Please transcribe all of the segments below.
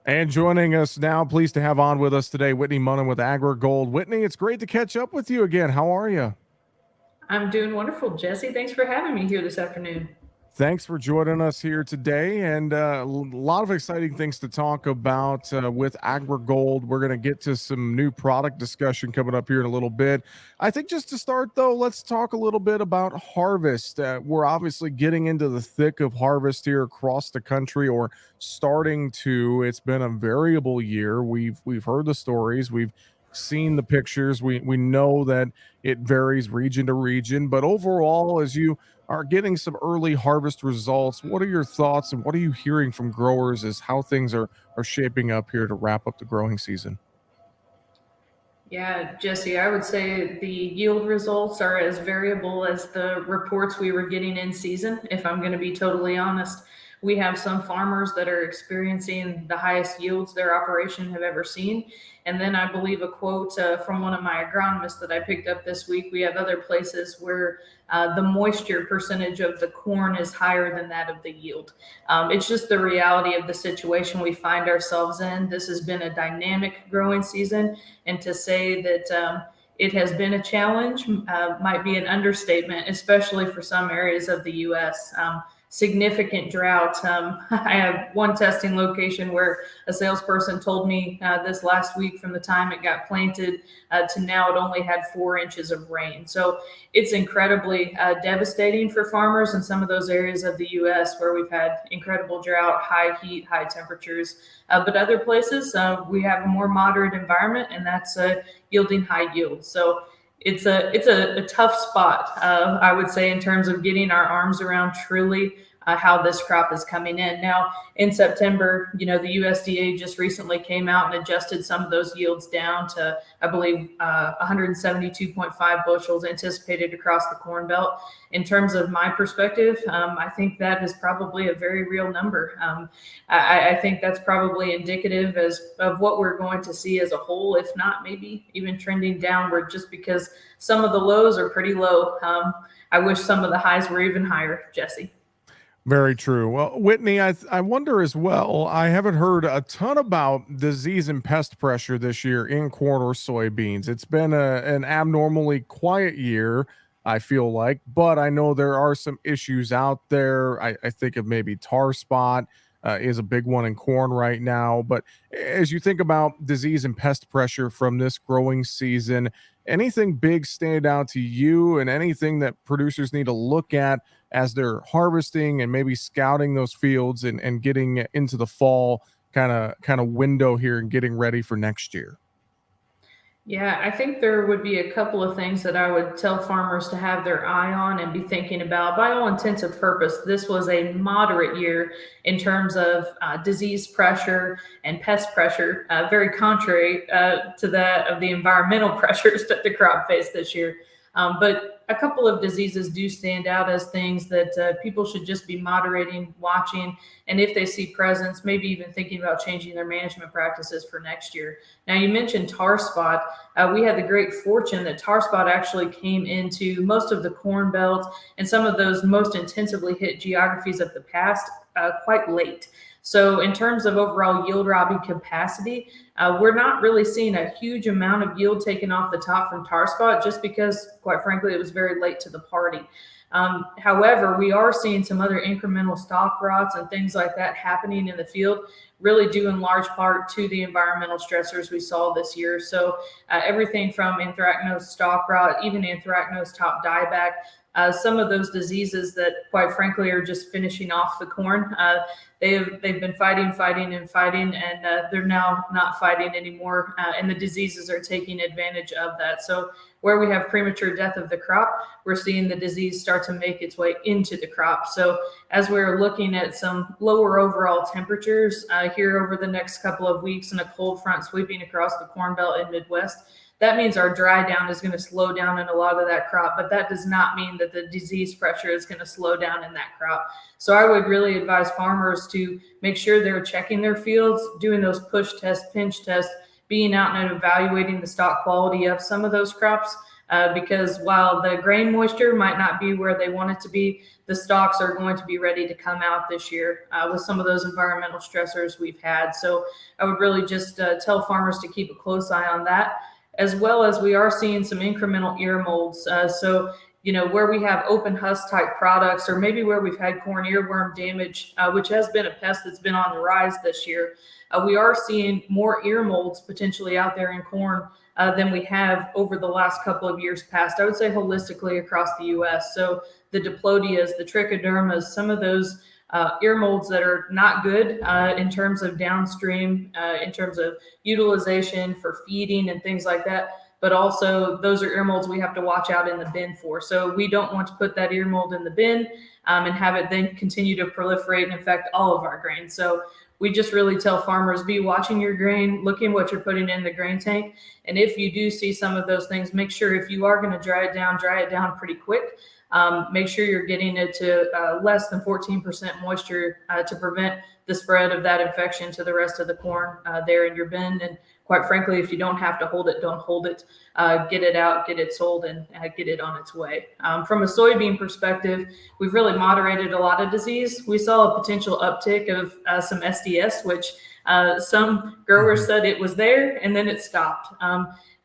And joining us now, pleased to have on with us today, Whitney Munnan with AgriGold. Whitney, it's great to catch up with you again. How are you? I'm doing wonderful, Jesse. Thanks for having me here this afternoon. Thanks for joining us here today, and a lot of exciting things to talk about with AgriGold. We're going to get to some new product discussion coming up here in a little bit. I think just to start, though, let's talk a little bit about harvest. We're obviously getting into the thick of harvest here across the country, or starting to. It's been a variable year. We've heard the stories. We've seen the pictures. We know that it varies region to region, but overall, as you are getting some early harvest results, what are your thoughts and what are you hearing from growers as how things are shaping up here to wrap up the growing season? Yeah, Jesse, I would say the yield results are as variable as the reports we were getting in season, if I'm going to be totally honest. We have some farmers that are experiencing the highest yields their operation have ever seen. And then I believe a quote from one of my agronomists that I picked up this week. We have other places where the moisture percentage of the corn is higher than that of the yield. It's just the reality of the situation we find ourselves in. This has been a dynamic growing season, and to say that it has been a challenge might be an understatement, especially for some areas of the U.S. Significant drought. I have one testing location where a salesperson told me this last week from the time it got planted to now it only had 4 inches of rain. So it's incredibly devastating for farmers in some of those areas of the U.S. where we've had incredible drought, high heat, high temperatures. But other places, we have a more moderate environment, and that's yielding high yields. So it's a tough spot, I would say, in terms of getting our arms around truly how this crop is coming in. Now, in September, the USDA just recently came out and adjusted some of those yields down to, I believe, 172.5 bushels anticipated across the Corn Belt. In terms of my perspective, I think that is probably a very real number. I think that's probably indicative of what we're going to see as a whole, if not maybe even trending downward, just because some of the lows are pretty low. I wish some of the highs were even higher, Jesse. Very true. Well, Whitney, I wonder as well. I haven't heard a ton about disease and pest pressure this year in corn or soybeans. It's been an abnormally quiet year, I feel like, but I know there are some issues out there. I think of maybe tar spot is a big one in corn right now. But as you think about disease and pest pressure from this growing season, anything big stand out to you and anything that producers need to look at as they're harvesting and maybe scouting those fields and getting into the fall kind of window here and getting ready for next year? Yeah, I think there would be a couple of things that I would tell farmers to have their eye on and be thinking about. By all intents and purpose, this was a moderate year in terms of disease pressure and pest pressure, very contrary to that of the environmental pressures that the crop faced this year. But a couple of diseases do stand out as things that people should just be moderating, watching, and if they see presence, maybe even thinking about changing their management practices for next year. Now, you mentioned tar spot. We had the great fortune that tar spot actually came into most of the Corn Belt and some of those most intensively hit geographies of the past quite late. So, in terms of overall yield robbing capacity, we're not really seeing a huge amount of yield taken off the top from tar spot just because, quite frankly, it was very late to the party. However, we are seeing some other incremental stalk rots and things like that happening in the field, really due in large part to the environmental stressors we saw this year. So, everything from anthracnose stalk rot, even anthracnose top dieback, some of those diseases that, quite frankly, are just finishing off the corn. They've been fighting, and they're now not fighting anymore, and the diseases are taking advantage of that. So where we have premature death of the crop, we're seeing the disease start to make its way into the crop. So as we're looking at some lower overall temperatures here over the next couple of weeks and a cold front sweeping across the Corn Belt and Midwest, that means our dry down is going to slow down in a lot of that crop, but that does not mean that the disease pressure is going to slow down in that crop. So I would really advise farmers to make sure they're checking their fields, doing those push tests, pinch tests, being out and evaluating the stock quality of some of those crops. because while the grain moisture might not be where they want it to be, the stalks are going to be ready to come out this year with some of those environmental stressors we've had. So I would really just tell farmers to keep a close eye on that, as well as we are seeing some incremental ear molds. So where we have open husk type products, or maybe where we've had corn earworm damage, which has been a pest that's been on the rise this year, we are seeing more ear molds potentially out there in corn than we have over the last couple of years past. I would say holistically across the U.S. So the diplodias, the trichodermas, some of those ear molds that are not good in terms of downstream, in terms of utilization for feeding and things like that. But also those are ear molds we have to watch out in the bin for. So we don't want to put that ear mold in the bin and have it then continue to proliferate and infect all of our grain. So we just really tell farmers, be watching your grain, looking what you're putting in the grain tank. And if you do see some of those things, make sure if you are going to dry it down pretty quick. Make sure you're getting it to less than 14% moisture to prevent the spread of that infection to the rest of the corn there in your bin. And quite frankly, if you don't have to hold it, don't hold it. Get it out, get it sold, and get it on its way. From a soybean perspective, we've really moderated a lot of disease. We saw a potential uptick of some SDS, which some growers said it was there and then it stopped.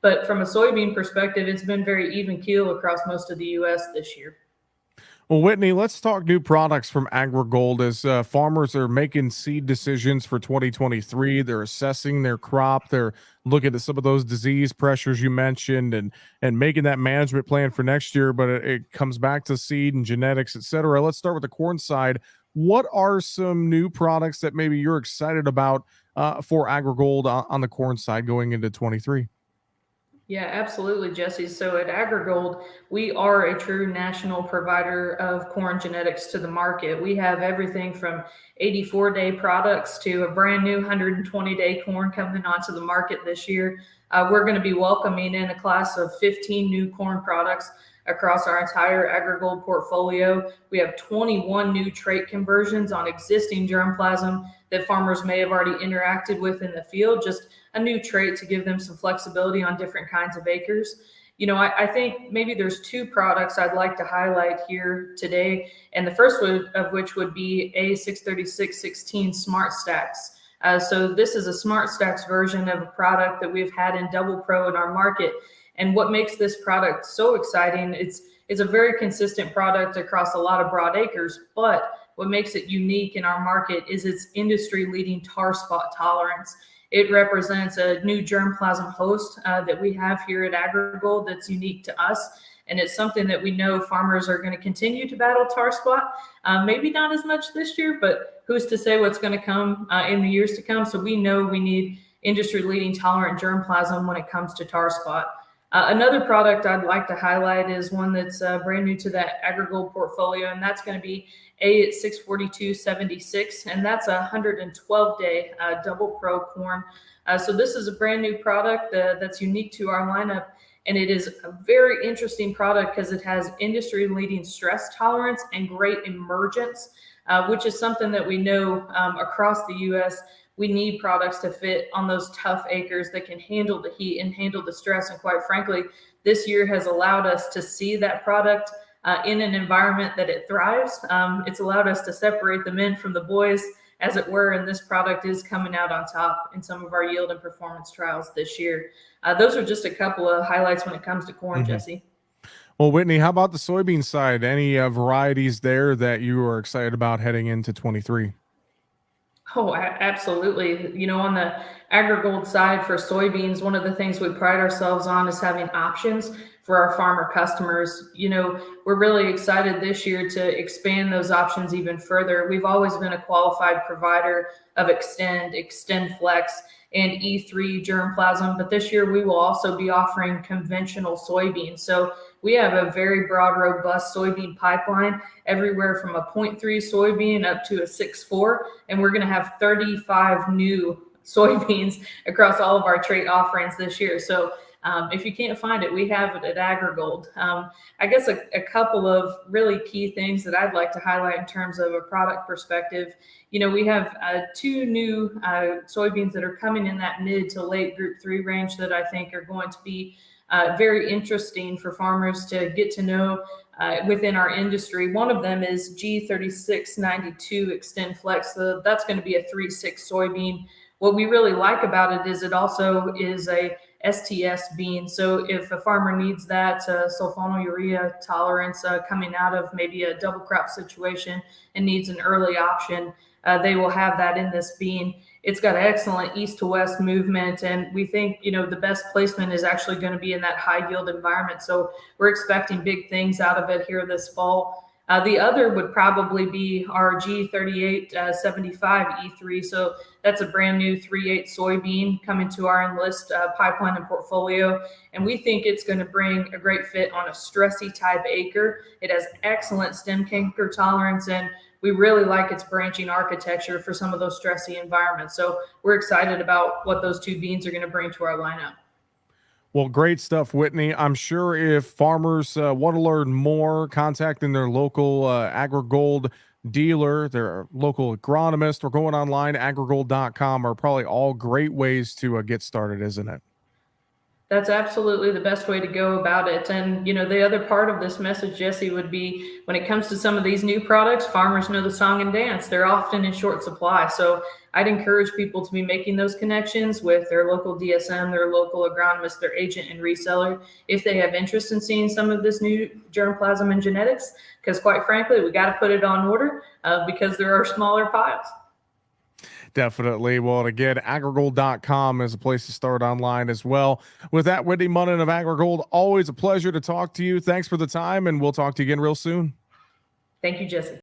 But from a soybean perspective, it's been very even keel across most of the U.S. this year. Well, Whitney, let's talk new products from AgriGold as farmers are making seed decisions for 2023. They're assessing their crop. They're looking at some of those disease pressures you mentioned and making that management plan for next year. But it comes back to seed and genetics, et cetera. Let's start with the corn side. What are some new products that maybe you're excited about for AgriGold on the corn side going into 23? Yeah, absolutely, Jesse. So at AgriGold, we are a true national provider of corn genetics to the market. We have everything from 84-day products to a brand new 120-day corn coming onto the market this year. We're going to be welcoming in a class of 15 new corn products across our entire AgriGold portfolio. We have 21 new trait conversions on existing germplasm that farmers may have already interacted with in the field, just a new trait to give them some flexibility on different kinds of acres. I think maybe there's two products I'd like to highlight here today, and the first of which would be A63616 Smart Stacks. So this is a Smart Stacks version of a product that we've had in Double Pro in our market. And what makes this product so exciting, it's a very consistent product across a lot of broad acres, but what makes it unique in our market is its industry-leading tar spot tolerance. It represents a new germplasm host that we have here at AgriGold that's unique to us. And it's something that we know farmers are going to continue to battle tar spot. Maybe not as much this year, but who's to say what's going to come in the years to come. So we know we need industry-leading tolerant germplasm when it comes to tar spot. Another product I'd like to highlight is one that's brand new to that AgriGold portfolio, and that's going to be A64276, and that's a 112-day Double Pro corn. So this is a brand new product that's unique to our lineup, and it is a very interesting product because it has industry-leading stress tolerance and great emergence, which is something that we know across the U.S. We need products to fit on those tough acres that can handle the heat and handle the stress. And quite frankly, this year has allowed us to see that product in an environment that it thrives. It's allowed us to separate the men from the boys, as it were, and this product is coming out on top in some of our yield and performance trials this year. Those are just a couple of highlights when it comes to corn, Jesse. Well, Whitney, how about the soybean side? Any varieties there that you are excited about heading into 23? Oh, absolutely. On the AgriGold side for soybeans, one of the things we pride ourselves on is having options for our farmer customers. We're really excited this year to expand those options even further. We've always been a qualified provider of Extend Flex, and E3 germplasm, but this year we will also be offering conventional soybeans. So we have a very broad, robust soybean pipeline, everywhere from a 0.3 soybean up to a 6.4, and we're going to have 35 new soybeans across all of our trait offerings this year. So if you can't find it, we have it at AgriGold. I guess a couple of really key things that I'd like to highlight in terms of a product perspective. We have two new soybeans that are coming in that mid to late Group 3 range that I think are going to be very interesting for farmers to get to know within our industry. One of them is G3692 Extend Flex. So that's going to be a 3.6 soybean. What we really like about it is it also is a STS bean. So if a farmer needs that sulfonylurea tolerance coming out of maybe a double crop situation and needs an early option, they will have that in this bean. It's got excellent east to west movement, and we think the best placement is actually going to be in that high yield environment. So we're expecting big things out of it here this fall. The other would probably be our G3875 E3. So that's a brand new 3.8 soybean coming to our Enlist pipeline and portfolio. And we think it's going to bring a great fit on a stressy type acre. It has excellent stem canker tolerance, and we really like its branching architecture for some of those stressy environments. So we're excited about what those two beans are going to bring to our lineup. Well, great stuff, Whitney. I'm sure if farmers want to learn more, contacting their local AgriGold dealer, their local agronomist, or going online, agrigold.com are probably all great ways to get started, isn't it? That's absolutely the best way to go about it. And, the other part of this message, Jesse, would be when it comes to some of these new products, farmers know the song and dance. They're often in short supply. So I'd encourage people to be making those connections with their local DSM, their local agronomist, their agent and reseller, if they have interest in seeing some of this new germplasm and genetics, because quite frankly, we got to put it on order because there are smaller piles. Definitely. Well, again, agrigold.com is a place to start online as well. With that, Whitney Munnan of AgriGold, always a pleasure to talk to you. Thanks for the time, and we'll talk to you again real soon. Thank you, Jesse.